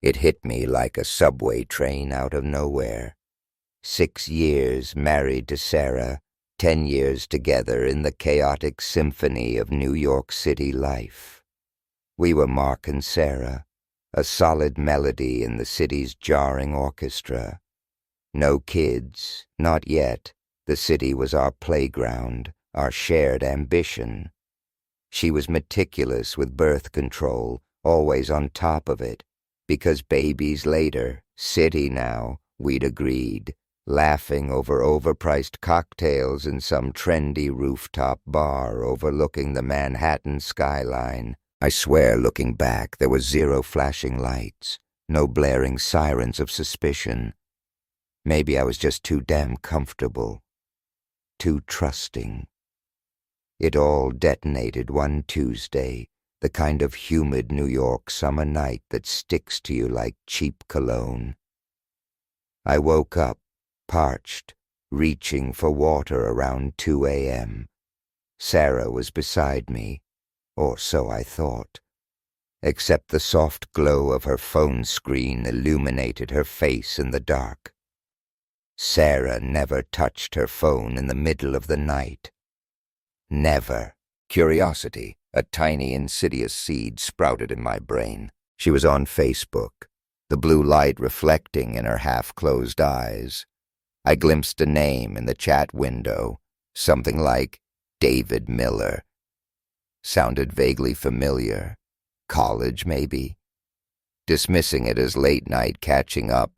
It hit me like a subway train out of nowhere. 6 years married to Sarah, 10 years together in the chaotic symphony of New York City life. We were Mark and Sarah, a solid melody in the city's jarring orchestra. No kids, not yet. The city was our playground, our shared ambition. She was meticulous with birth control, always on top of it, because babies later, city now, we'd agreed, laughing over overpriced cocktails in some trendy rooftop bar overlooking the Manhattan skyline. I swear, looking back, there was zero flashing lights, no blaring sirens of suspicion. Maybe I was just too damn comfortable, too trusting. It all detonated one Tuesday, the kind of humid New York summer night that sticks to you like cheap cologne. I woke up, parched, reaching for water around 2 a.m. Sarah was beside me, or so I thought, except the soft glow of her phone screen illuminated her face in the dark. Sarah never touched her phone in the middle of the night. Never. Curiosity, a tiny insidious seed, sprouted in my brain. She was on Facebook, the blue light reflecting in her half-closed eyes. I glimpsed a name in the chat window, something like David Miller. Sounded vaguely familiar. College, maybe? Dismissing it as late night catching up,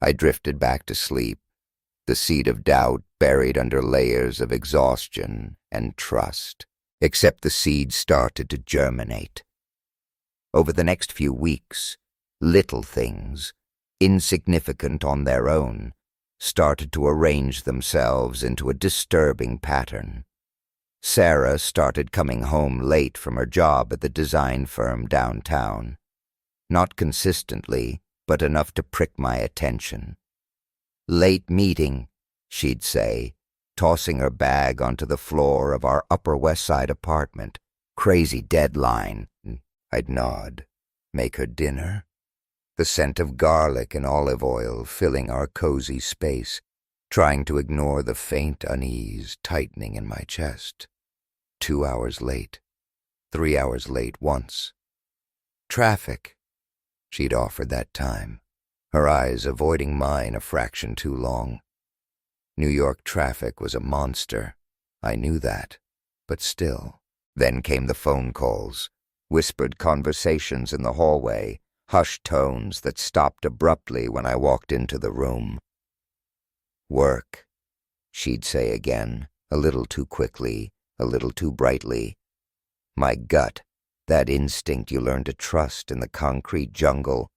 I drifted back to sleep, the seed of doubt buried under layers of exhaustion and trust, except the seed started to germinate. Over the next few weeks, little things, insignificant on their own, started to arrange themselves into a disturbing pattern. Sarah started coming home late from her job at the design firm downtown. Not consistently, but enough to prick my attention. "Late meeting," she'd say, tossing her bag onto the floor of our Upper West Side apartment. "Crazy deadline." I'd nod. Make her dinner. The scent of garlic and olive oil filling our cozy space, trying to ignore the faint unease tightening in my chest. 2 hours late. 3 hours late once. "Traffic," she'd offered that time, her eyes avoiding mine a fraction too long. New York traffic was a monster. I knew that, but still. Then came the phone calls, whispered conversations in the hallway, hushed tones that stopped abruptly when I walked into the room. "Work," she'd say again, a little too quickly, a little too brightly. My gut, that instinct you learn to trust in the concrete jungle,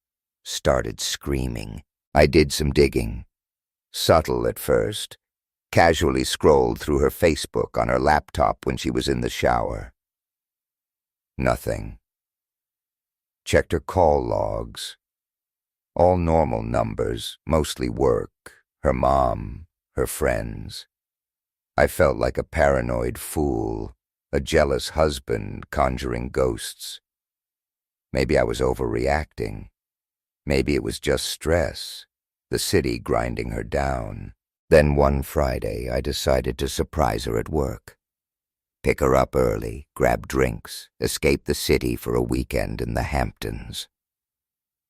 started screaming. I did some digging. Subtle at first. Casually scrolled through her Facebook on her laptop when she was in the shower. Nothing. Checked her call logs. All normal numbers, mostly work, her mom, her friends. I felt like a paranoid fool, a jealous husband conjuring ghosts. Maybe I was overreacting. Maybe it was just stress, the city grinding her down. Then one Friday, I decided to surprise her at work. Pick her up early, grab drinks, escape the city for a weekend in the Hamptons.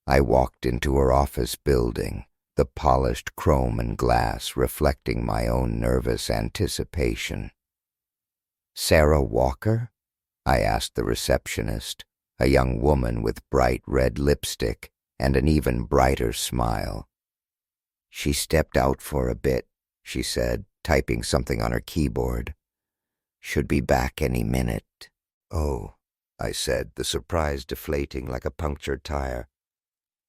I walked into her office building, the polished chrome and glass reflecting my own nervous anticipation. "Sarah Walker?" I asked the receptionist, a young woman with bright red lipstick and an even brighter smile. "She stepped out for a bit," she said, typing something on her keyboard. "Should be back any minute." "Oh," I said, the surprise deflating like a punctured tire.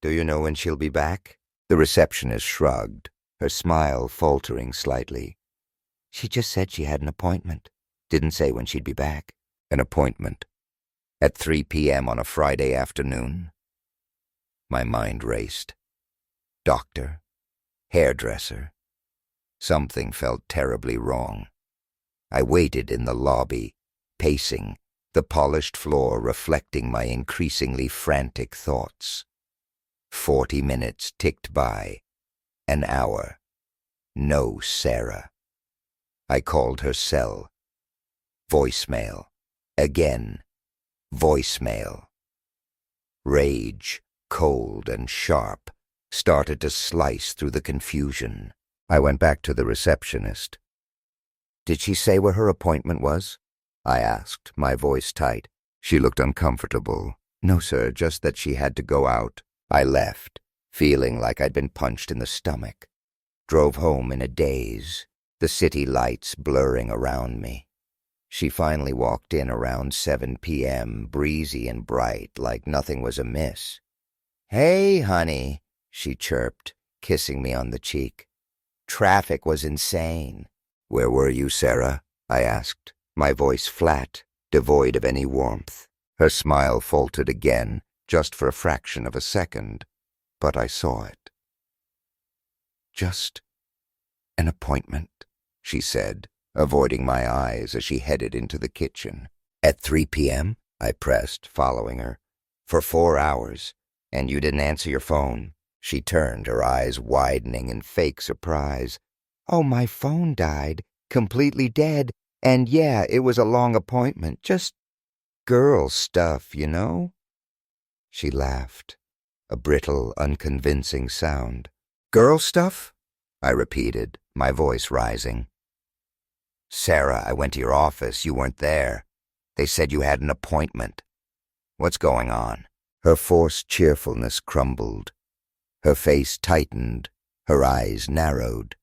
"Do you know when she'll be back?" The receptionist shrugged, her smile faltering slightly. "She just said she had an appointment. Didn't say when she'd be back." An appointment? At 3 p.m. on a Friday afternoon? My mind raced. Doctor? Hairdresser? Something felt terribly wrong. I waited in the lobby, pacing, the polished floor reflecting my increasingly frantic thoughts. 40 minutes ticked by. An hour. No Sarah. I called her cell. Voicemail. Again. Voicemail. Rage, cold and sharp, started to slice through the confusion. I went back to the receptionist. "Did she say where her appointment was?" I asked, my voice tight. She looked uncomfortable. "No, sir, just that she had to go out." I left, feeling like I'd been punched in the stomach. Drove home in a daze, the city lights blurring around me. She finally walked in around 7 p.m., breezy and bright, like nothing was amiss. "Hey, honey," she chirped, kissing me on the cheek. "Traffic was insane." "Where were you, Sarah?" I asked, my voice flat, devoid of any warmth. Her smile faltered again, just for a fraction of a second, but I saw it. "Just an appointment," she said, avoiding my eyes as she headed into the kitchen. "At 3 p.m.? I pressed, following her. "For 4 hours, and you didn't answer your phone." She turned, her eyes widening in fake surprise. "Oh, my phone died, completely dead, and yeah, it was a long appointment, just girl stuff, you know?" She laughed, a brittle, unconvincing sound. "Girl stuff?" I repeated, my voice rising. "Sarah, I went to your office. You weren't there. They said you had an appointment. What's going on?" Her forced cheerfulness crumbled. Her face tightened, her eyes narrowed.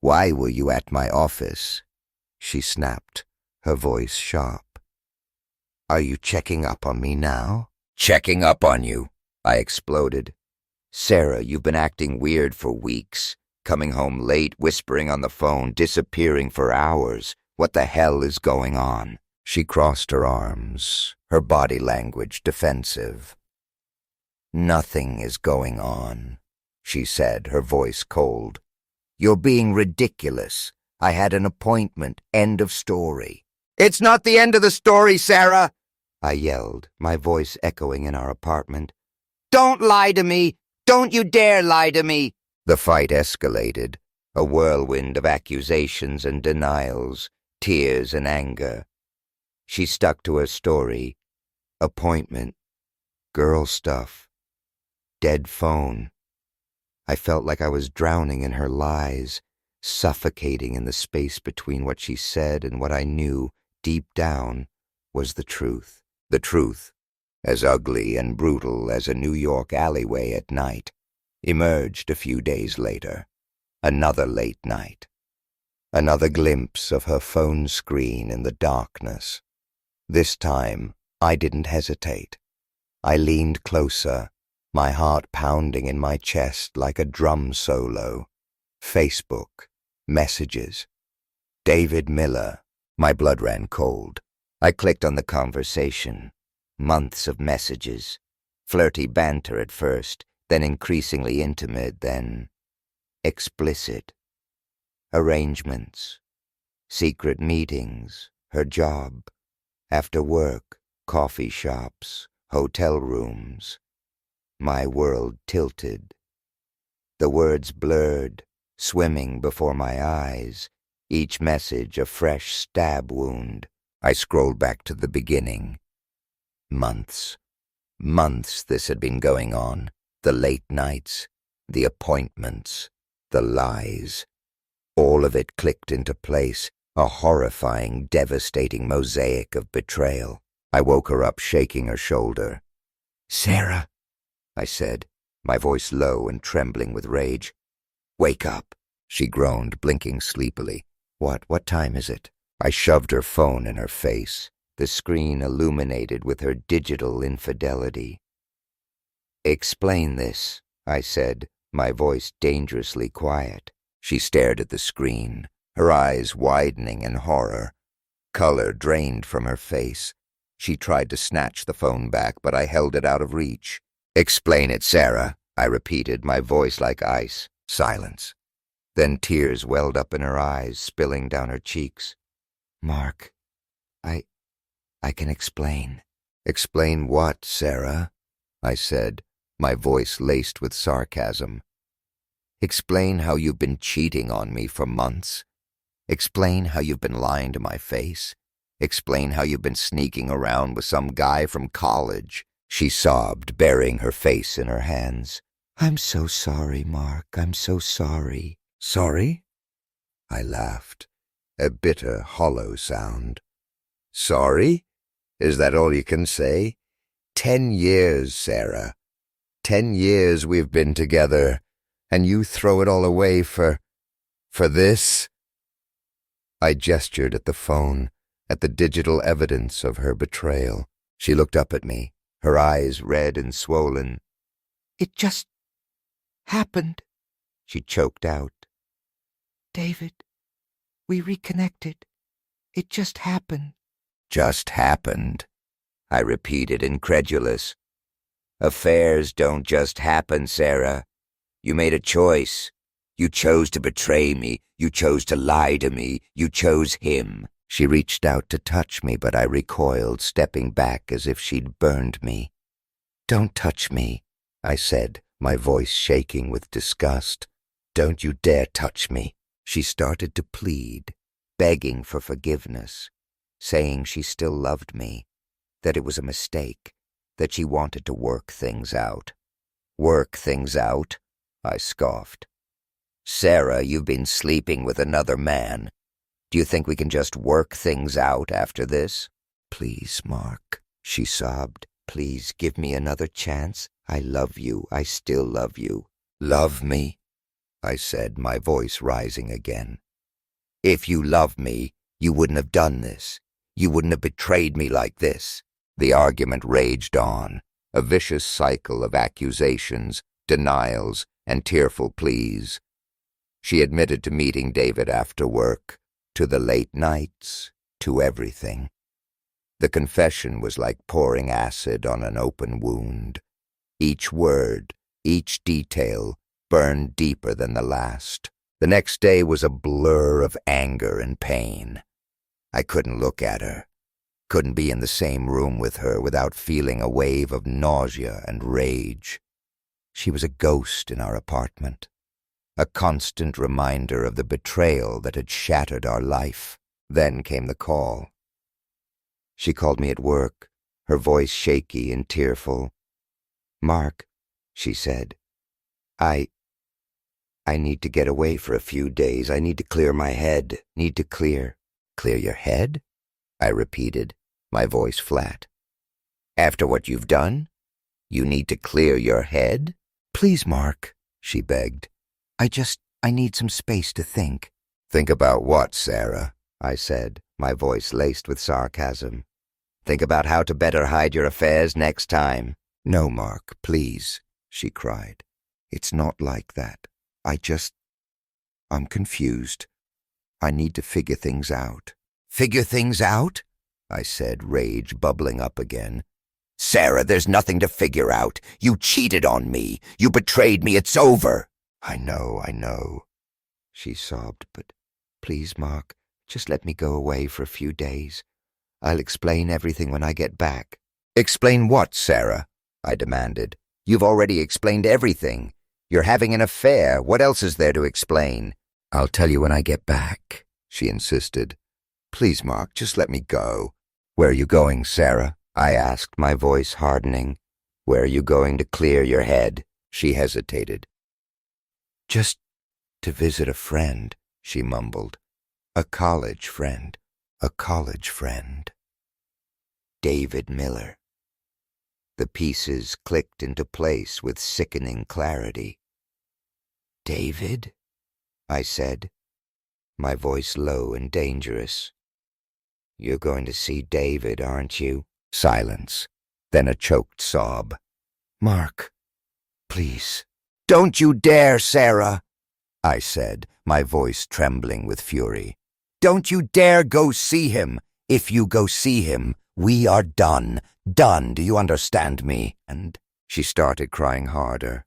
"Why were you at my office?" she snapped, her voice sharp. "Are you checking up on me now?" "Checking up on you," I exploded. "Sarah, you've been acting weird for weeks. Coming home late, whispering on the phone, disappearing for hours. What the hell is going on?" She crossed her arms, her body language defensive. "Nothing is going on," she said, her voice cold. "You're being ridiculous. I had an appointment. End of story." "It's not the end of the story, Sarah!" I yelled, my voice echoing in our apartment. "Don't lie to me! Don't you dare lie to me!" The fight escalated, a whirlwind of accusations and denials, tears and anger. She stuck to her story. Appointment. Girl stuff. Dead phone. I felt like I was drowning in her lies, suffocating in the space between what she said and what I knew, deep down, was the truth. The truth, as ugly and brutal as a New York alleyway at night, emerged a few days later. Another late night. Another glimpse of her phone screen in the darkness. This time, I didn't hesitate. I leaned closer, my heart pounding in my chest like a drum solo. Facebook. Messages. David Miller. My blood ran cold. I clicked on the conversation. Months of messages. Flirty banter at first, then increasingly intimate, then explicit. Arrangements. Secret meetings. Her job. After work. Coffee shops. Hotel rooms. My world tilted. The words blurred, swimming before my eyes, each message a fresh stab wound. I scrolled back to the beginning. Months. Months this had been going on. The late nights, the appointments, the lies. All of it clicked into place, a horrifying, devastating mosaic of betrayal. I woke her up, shaking her shoulder. "Sarah," I said, my voice low and trembling with rage. "Wake up," she groaned, blinking sleepily. What time is it?" I shoved her phone in her face, the screen illuminated with her digital infidelity. "Explain this," I said, my voice dangerously quiet. She stared at the screen, her eyes widening in horror. Color drained from her face. She tried to snatch the phone back, but I held it out of reach. "Explain it, Sarah," I repeated, my voice like ice. Silence. Then tears welled up in her eyes, spilling down her cheeks. "Mark, I can explain." "Explain what, Sarah?" I said, my voice laced with sarcasm. Explain how you've been cheating on me for months. Explain how you've been lying to my face. Explain how you've been sneaking around with some guy from college. She sobbed, burying her face in her hands. I'm so sorry, Mark. I'm so sorry. Sorry? I laughed, a bitter, hollow sound. Sorry? Is that all you can say? 10 years, Sarah. 10 years we've been together, and you throw it all away for this? I gestured at the phone, at the digital evidence of her betrayal. She looked up at me, her eyes red and swollen. It just happened, she choked out. David, we reconnected. It just happened. Just happened, I repeated, incredulous. Affairs don't just happen, Sarah. You made a choice. You chose to betray me. You chose to lie to me. You chose him. She reached out to touch me, but I recoiled, stepping back as if she'd burned me. Don't touch me, I said, my voice shaking with disgust. Don't you dare touch me. She started to plead, begging for forgiveness, saying she still loved me, that it was a mistake, that she wanted to work things out. Work things out? I scoffed. Sarah, you've been sleeping with another man. Do you think we can just work things out after this? Please, Mark, she sobbed. Please give me another chance. I love you. I still love you. Love me? I said, my voice rising again. If you love me, you wouldn't have done this. You wouldn't have betrayed me like this. The argument raged on, a vicious cycle of accusations, denials, and tearful pleas. She admitted to meeting David after work, to the late nights, to everything. The confession was like pouring acid on an open wound. Each word, each detail, burned deeper than the last. The next day was a blur of anger and pain. I couldn't look at her, couldn't be in the same room with her without feeling a wave of nausea and rage. She was a ghost in our apartment, a constant reminder of the betrayal that had shattered our life. Then came the call. She called me at work, her voice shaky and tearful. Mark, she said, I need to get away for a few days. I need to clear my head. Need to clear. Clear your head? I repeated, my voice flat. After what you've done? You need to clear your head? Please, Mark, she begged. I need some space to think. Think about what, Sarah? I said, my voice laced with sarcasm. Think about how to better hide your affairs next time. No, Mark, please, she cried. It's not like that. I'm confused. I need to figure things out. Figure things out? I said, rage bubbling up again. Sarah, there's nothing to figure out. You cheated on me. You betrayed me. It's over. I know, she sobbed, but please, Mark, just let me go away for a few days. I'll explain everything when I get back. Explain what, Sarah? I demanded. You've already explained everything. You're having an affair. What else is there to explain? I'll tell you when I get back, she insisted. Please, Mark, just let me go. Where are you going, Sarah? I asked, my voice hardening. Where are you going to clear your head? She hesitated. Just to visit a friend, she mumbled. A college friend. A college friend. David Miller. The pieces clicked into place with sickening clarity. David? I said, my voice low and dangerous. You're going to see David, aren't you? Silence. Then a choked sob. Mark, please. Don't you dare, Sarah, I said, my voice trembling with fury. Don't you dare go see him. If you go see him, we are done. Done, do you understand me? And she started crying harder.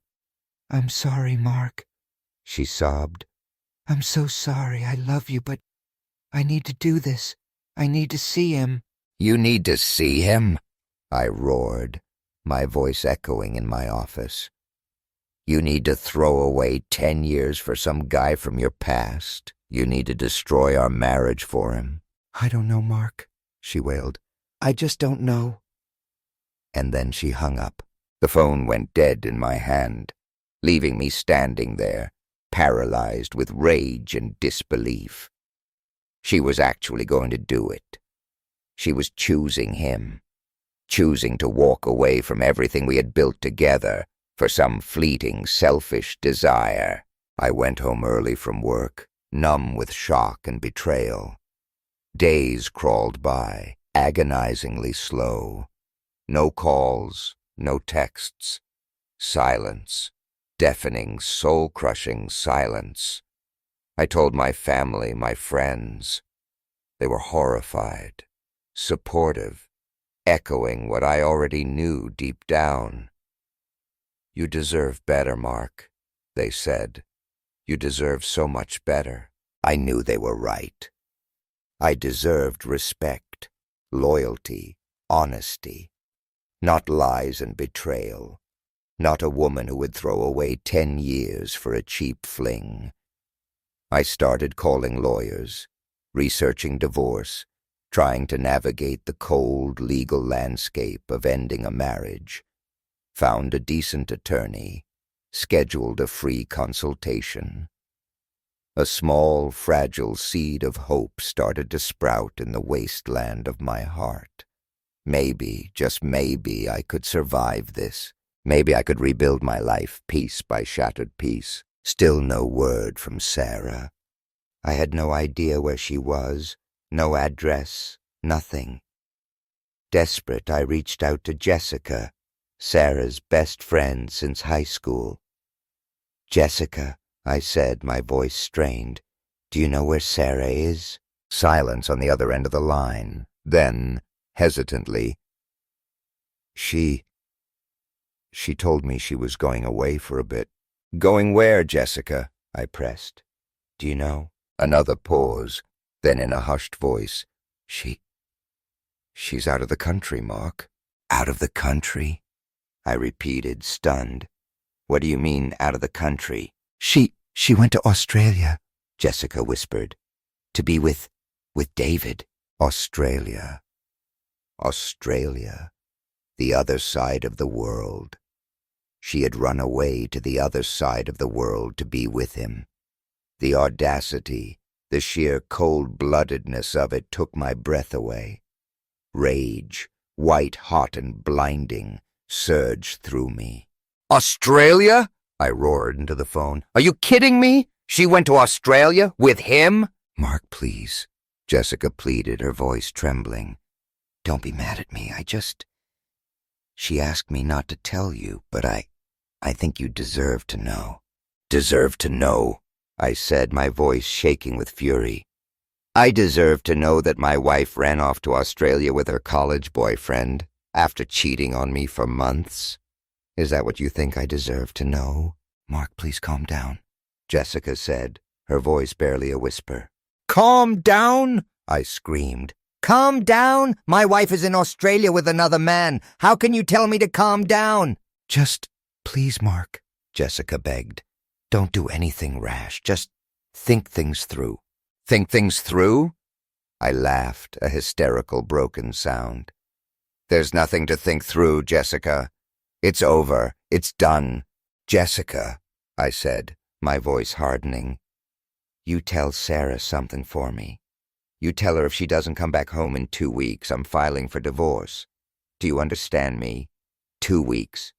I'm sorry, Mark, she sobbed. I'm so sorry. I love you, but I need to do this. I need to see him. You need to see him? I roared, my voice echoing in my office. You need to throw away 10 years for some guy from your past. You need to destroy our marriage for him. I don't know, Mark, she wailed. I just don't know. And then she hung up. The phone went dead in my hand, leaving me standing there, paralyzed with rage and disbelief. She was actually going to do it. She was choosing him, choosing to walk away from everything we had built together for some fleeting, selfish desire. I went home early from work, numb with shock and betrayal. Days crawled by, agonizingly slow. No calls, no texts. Silence. Deafening, soul-crushing silence. I told my family, my friends. They were horrified, supportive, echoing what I already knew deep down. You deserve better, Mark, they said. You deserve so much better. I knew they were right. I deserved respect, loyalty, honesty. Not lies and betrayal. Not a woman who would throw away 10 years for a cheap fling. I started calling lawyers, researching divorce, trying to navigate the cold legal landscape of ending a marriage. Found a decent attorney, scheduled a free consultation. A small, fragile seed of hope started to sprout in the wasteland of my heart. Maybe, just maybe, I could survive this. Maybe I could rebuild my life piece by shattered piece. Still no word from Sarah. I had no idea where she was, no address, nothing. Desperate, I reached out to Jessica, Sarah's best friend since high school. Jessica, I said, my voice strained, do you know where Sarah is? Silence on the other end of the line. Then, hesitantly, She told me she was going away for a bit. Going where, Jessica? I pressed. Do you know? Another pause, then in a hushed voice, She's out of the country, Mark. Out of the country? I repeated, stunned. What do you mean, out of the country? She went to Australia, Jessica whispered. To be with David. Australia. Australia. The other side of the world. She had run away to the other side of the world to be with him. The audacity, the sheer cold-bloodedness of it took my breath away. Rage, white-hot and blinding, surged through me. Australia? I roared into the phone. Are you kidding me? She went to Australia with him? Mark, please, Jessica pleaded, her voice trembling. Don't be mad at me. She asked me not to tell you, but I think you deserve to know. Deserve to know, I said, my voice shaking with fury. I deserve to know that my wife ran off to Australia with her college boyfriend after cheating on me for months. Is that what you think I deserve to know? Mark, please calm down, Jessica said, her voice barely a whisper. Calm down? I screamed. Calm down? My wife is in Australia with another man. How can you tell me to calm down? Just, please, Mark, Jessica begged. Don't do anything rash. Just think things through. Think things through? I laughed, a hysterical, broken sound. There's nothing to think through, Jessica. It's over. It's done. Jessica, I said, my voice hardening. You tell Sarah something for me. You tell her if she doesn't come back home in 2 weeks, I'm filing for divorce. Do you understand me? 2 weeks.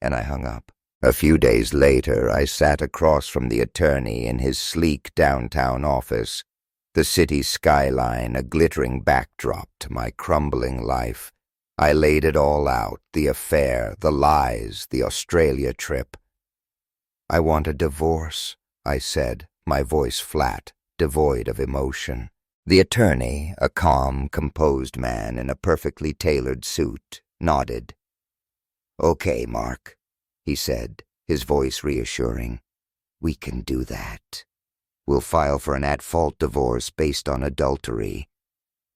And I hung up. A few days later, I sat across from the attorney in his sleek downtown office, the city skyline a glittering backdrop to my crumbling life. I laid it all out, the affair, the lies, the Australia trip. I want a divorce, I said, my voice flat, devoid of emotion. The attorney, a calm, composed man in a perfectly tailored suit, nodded. Okay, Mark, he said, his voice reassuring. We can do that. We'll file for an at-fault divorce based on adultery.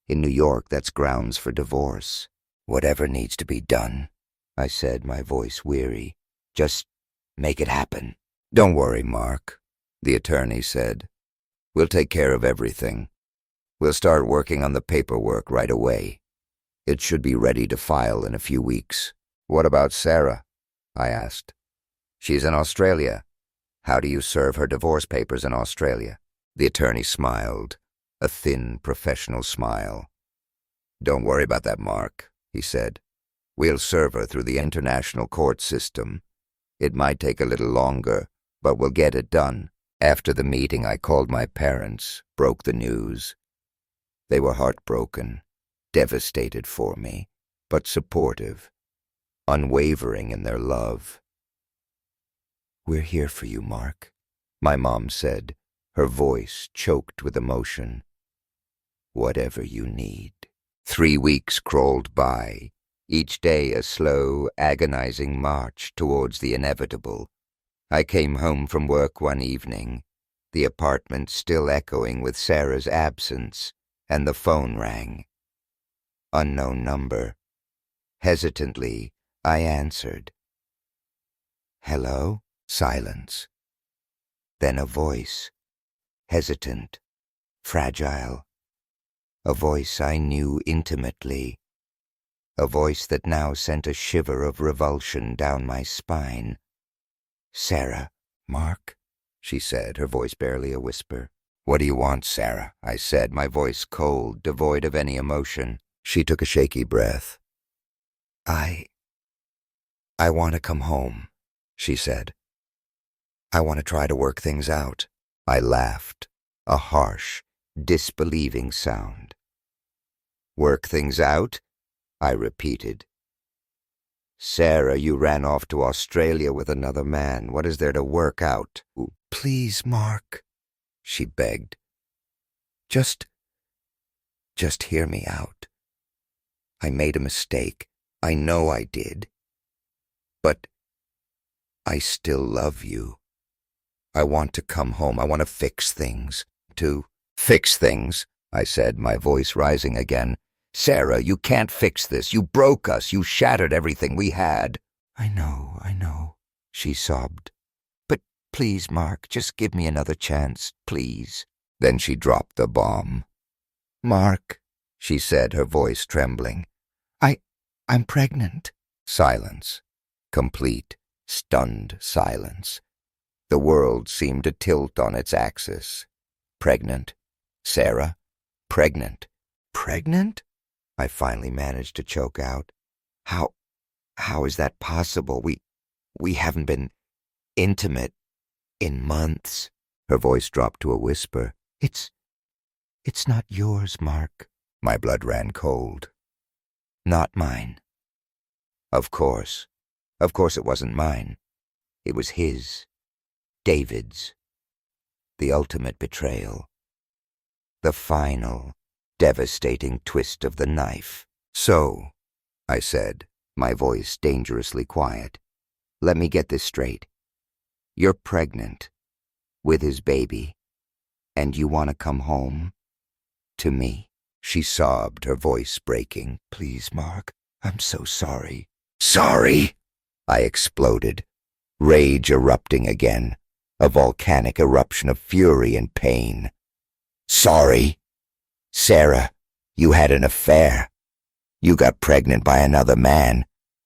In New York, that's grounds for divorce. Whatever needs to be done, I said, my voice weary. Just make it happen. Don't worry, Mark, the attorney said. We'll take care of everything. We'll start working on the paperwork right away. It should be ready to file in a few weeks. What about Sarah? I asked. She's in Australia. How do you serve her divorce papers in Australia? The attorney smiled, a thin, professional smile. Don't worry about that, Mark, he said. We'll serve her through the international court system. It might take a little longer, but we'll get it done. After the meeting, I called my parents, broke the news. They were heartbroken, devastated for me, but supportive, unwavering in their love. We're here for you, Mark, my mom said, her voice choked with emotion. Whatever you need. 3 weeks crawled by, each day a slow, agonizing march towards the inevitable. I came home from work one evening, the apartment still echoing with Sarah's absence, and the phone rang. Unknown number. Hesitantly, I answered. Hello? Silence. Then a voice, hesitant, fragile. A voice I knew intimately. A voice that now sent a shiver of revulsion down my spine. Sarah, Mark, she said, her voice barely a whisper. What do you want, Sarah? I said, my voice cold, devoid of any emotion. She took a shaky breath. I want to come home, she said. I want to try to work things out. I laughed, a harsh, disbelieving sound. Work things out? I repeated. Sarah, you ran off to Australia with another man. What is there to work out? Please, Mark, she begged. Just hear me out. I made a mistake. I know I did. But I still love you. I want to come home. I want to fix things. To fix things, I said, my voice rising again. Sarah, you can't fix this. You broke us. You shattered everything we had. I know, she sobbed. But please, Mark, just give me another chance, please. Then she dropped the bomb. Mark, she said, her voice trembling. I'm pregnant. Silence. Complete, stunned silence. The world seemed to tilt on its axis. Pregnant. Sarah? Pregnant. Pregnant? I finally managed to choke out. How is that possible? We haven't been intimate in months. Her voice dropped to a whisper. It's not yours, Mark. My blood ran cold. Not mine. Of course it wasn't mine. It was his. David's. The ultimate betrayal. The final, devastating twist of the knife. So, I said, my voice dangerously quiet, let me get this straight. You're pregnant, with his baby, and you want to come home? To me? She sobbed, her voice breaking. Please, Mark, I'm so sorry. Sorry? I exploded, rage erupting again, a volcanic eruption of fury and pain. Sorry? Sarah, you had an affair. You got pregnant by another man,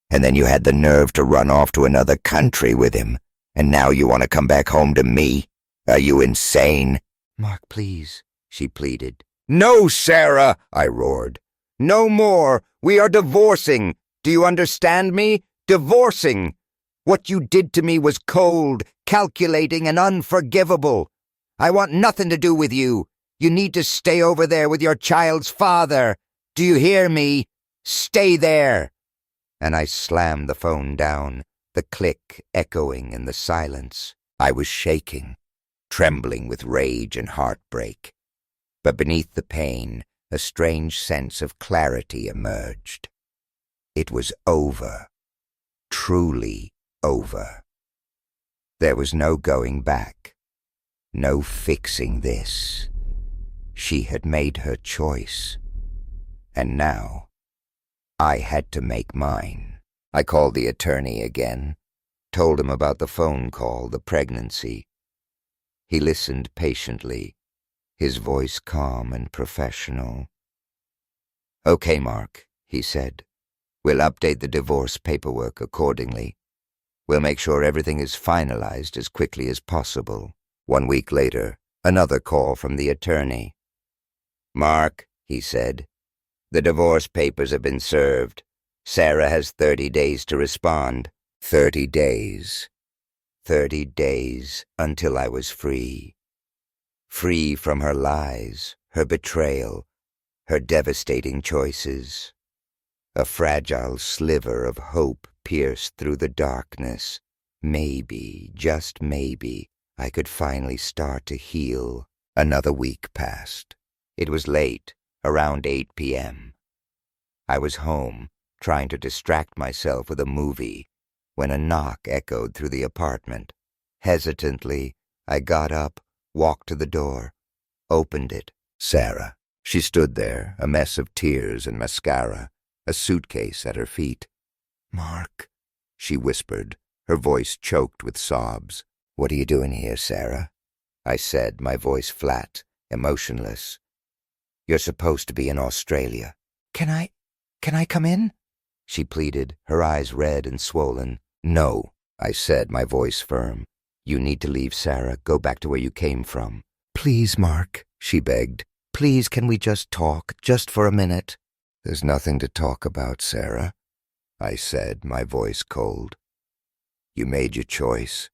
and then you had the nerve to run off to another country with him, and now you want to come back home to me? Are you insane? Mark, please, she pleaded. No, Sarah, I roared. No more. We are divorcing. Do you understand me? Divorcing. What you did to me was cold, calculating, and unforgivable. I want nothing to do with you. You need to stay over there with your child's father. Do you hear me? Stay there. And I slammed the phone down, the click echoing in the silence. I was shaking, trembling with rage and heartbreak. But beneath the pain, a strange sense of clarity emerged. It was over. Truly over. There was no going back. No fixing this. She had made her choice. And now, I had to make mine. I called the attorney again, told him about the phone call, the pregnancy. He listened patiently, his voice calm and professional. "Okay, Mark," he said. "We'll update the divorce paperwork accordingly. We'll make sure everything is finalized as quickly as possible." 1 week later, another call from the attorney. "Mark," he said, "the divorce papers have been served. Sarah has 30 days to respond." 30 days. 30 days until I was free. Free from her lies, her betrayal, her devastating choices. A fragile sliver of hope pierced through the darkness. Maybe, just maybe, I could finally start to heal. Another week passed. It was late, around 8 p.m. I was home, trying to distract myself with a movie, when a knock echoed through the apartment. Hesitantly, I got up, walked to the door, opened it. Sarah. She stood there, a mess of tears and mascara, a suitcase at her feet. "Mark," she whispered, her voice choked with sobs. "What are you doing here, Sarah?" I said, my voice flat, emotionless. "You're supposed to be in Australia." Can I come in?" she pleaded, her eyes red and swollen. "No," I said, my voice firm. "You need to leave, Sarah. Go back to where you came from." "Please, Mark," she begged. "Please, can we just talk, just for a minute?" "There's nothing to talk about, Sarah," I said, my voice cold. "You made your choice.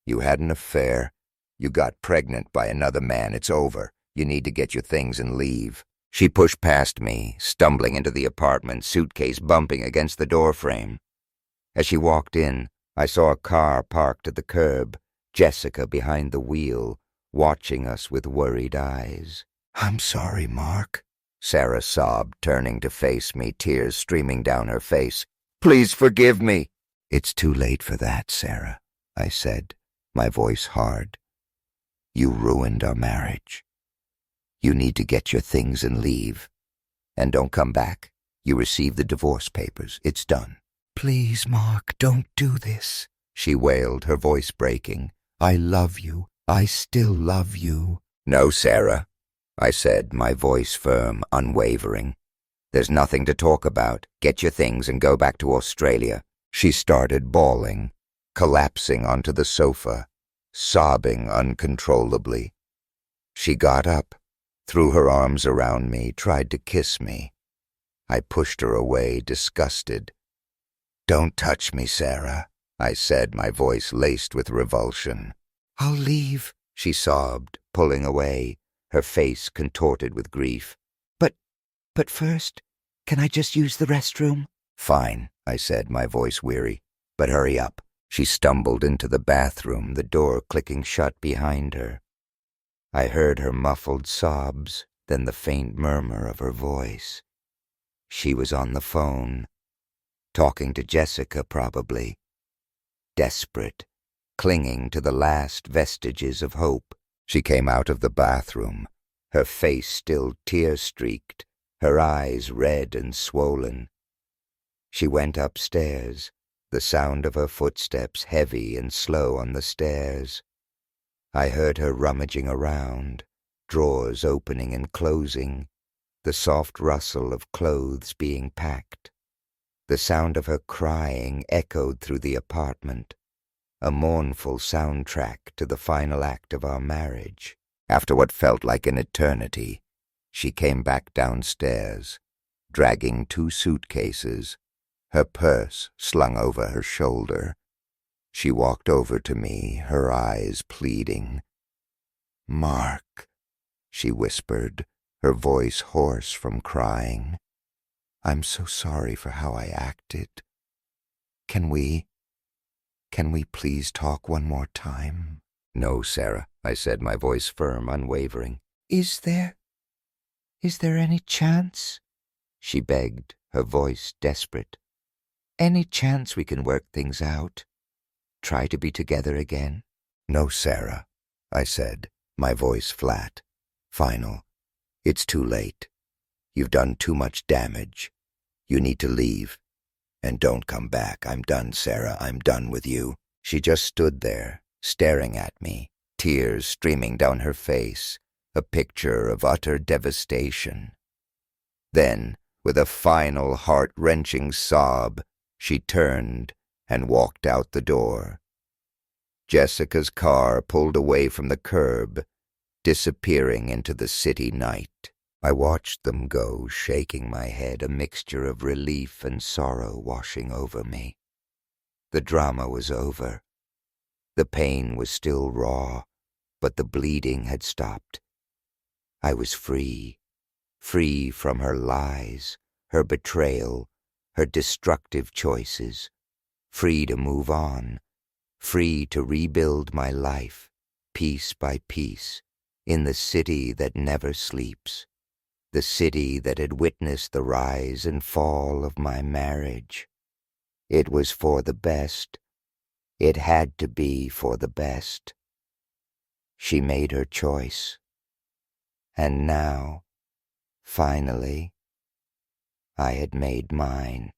You had an affair. You got pregnant by another man. It's over. You need to get your things and leave." She pushed past me, stumbling into the apartment, suitcase bumping against the doorframe. As she walked in, I saw a car parked at the curb, Jessica behind the wheel, watching us with worried eyes. "I'm sorry, Mark," Sarah sobbed, turning to face me, tears streaming down her face. "Please forgive me." "It's too late for that, Sarah," I said, my voice hard. "You ruined our marriage. You need to get your things and leave. And don't come back. You received the divorce papers. It's done." "Please, Mark, don't do this," she wailed, her voice breaking. "I love you. I still love you." "No, Sarah," I said, my voice firm, unwavering. "There's nothing to talk about. Get your things and go back to Australia." She started bawling, collapsing onto the sofa, sobbing uncontrollably. She got up, threw her arms around me, tried to kiss me. I pushed her away, disgusted. "Don't touch me, Sarah," I said, my voice laced with revulsion. "I'll leave," she sobbed, pulling away, her face contorted with grief. But first, can I just use the restroom?" "Fine," I said, my voice weary. "But hurry up." She stumbled into the bathroom, the door clicking shut behind her. I heard her muffled sobs, then the faint murmur of her voice. She was on the phone, talking to Jessica probably. Desperate, clinging to the last vestiges of hope. She came out of the bathroom, her face still tear-streaked, her eyes red and swollen. She went upstairs, the sound of her footsteps heavy and slow on the stairs. I heard her rummaging around, drawers opening and closing, the soft rustle of clothes being packed. The sound of her crying echoed through the apartment, a mournful soundtrack to the final act of our marriage. After what felt like an eternity, she came back downstairs, dragging 2 suitcases, her purse slung over her shoulder. She walked over to me, her eyes pleading. "Mark," she whispered, her voice hoarse from crying. "I'm so sorry for how I acted. Can we please talk one more time?" "No, Sarah," I said, my voice firm, unwavering. Is there any chance?" she begged, her voice desperate. "Any chance we can work things out? Try to be together again?" "No, Sarah," I said, my voice flat, final. "It's too late. You've done too much damage. You need to leave. And don't come back. I'm done, Sarah. I'm done with you. She just stood there, staring at me, tears streaming down her face, a picture of utter devastation. Then, with a final heart-wrenching sob, she turned and walked out the door. Jessica's car pulled away from the curb, disappearing into the city night. I watched them go, shaking my head, a mixture of relief and sorrow washing over me. The drama was over. The pain was still raw, but the bleeding had stopped. I was free, free from her lies, her betrayal, her destructive choices, free to move on, free to rebuild my life, piece by piece, in the city that never sleeps, the city that had witnessed the rise and fall of my marriage. It was for the best. It had to be for the best. She made her choice. And now, finally, I had made mine.